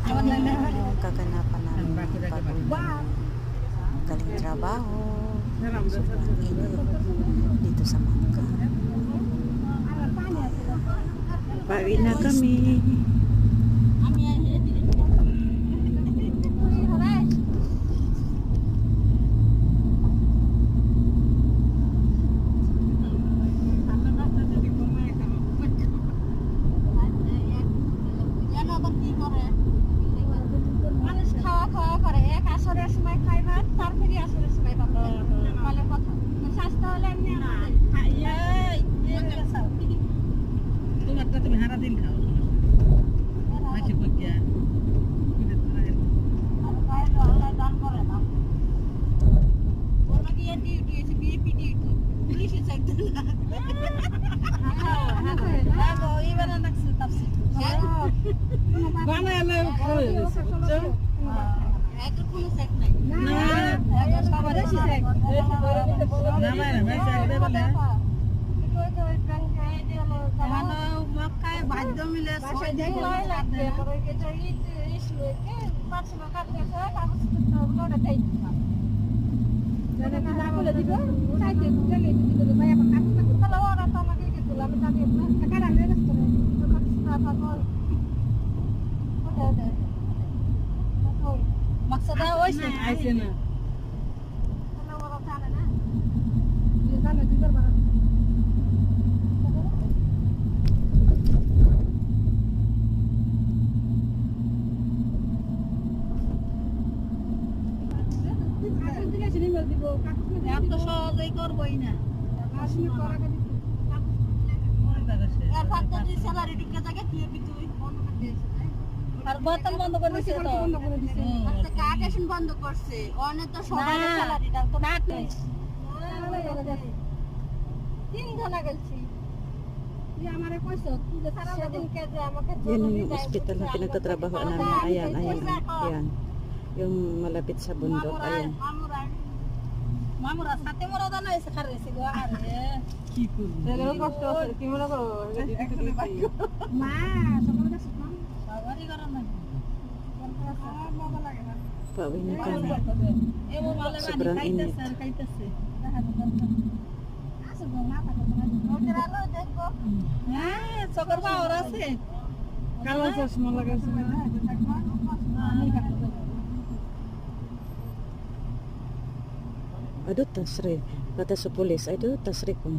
yung kaganapan namin pag galing trabaho, sobrang init dito sa Mangga. Pauwi na kami. তুমি হারা দিন খাও মাছি কইয়া বানালে ভালো হয়েছে বুঝছো একের কোনো সেট নাই না সবারই সেট না ভাই না ভাই সেট দেব না ভালো মক্কায় বাদ্য মিলে সবাই যাই লাগবে পরে এটা ইসকে পাঁচশো টাকা দিয়ে কাগজ লোড দেই যারা না বলে দিব চাইতে গেলে দিতে ভাই আমার কাগজ তো লাওয়া তো আমাকে কি দিলাম আমি টাকা রাখলে না তো কাগজ পাবো মাকসাদা ওইছে আইছে না না ওরা জানে না জানে দিবার বাড়া এত সহজেই করবই না আর বোতল বন্ধ করে দিছে তো আচ্ছা কাকেশন বন্ধ করছে অনেক তো সবাই স্যালারিটা তো না তুই 3 ঘন্টা গেছি তুই আমারে কইছো তুই যে সারা দিন কাজে আমাকে Yan yung hospital na pinagtatrabahoan namin. Ayan, ayan, ayan. Yung malapit sa bundok, ayan. মামুরা সাথে মোরা দানা এসে খারেছে গো আরে কি করব এগুলো কষ্ট আছে কি মনে করো মা সকালে শুকনো সবারই গরম লাগে বাবা লাগে না Pauwi na kami. এ ও মালে Sobrang বানি init. খাইতেছে আসো গো মা পাতা ওদের আলো দেখো হ্যাঁ সকর বা ওর আছে কালো চশমা লাগাইছে না Aduh, tasre. Kata sa pulis, aduh, tasre kung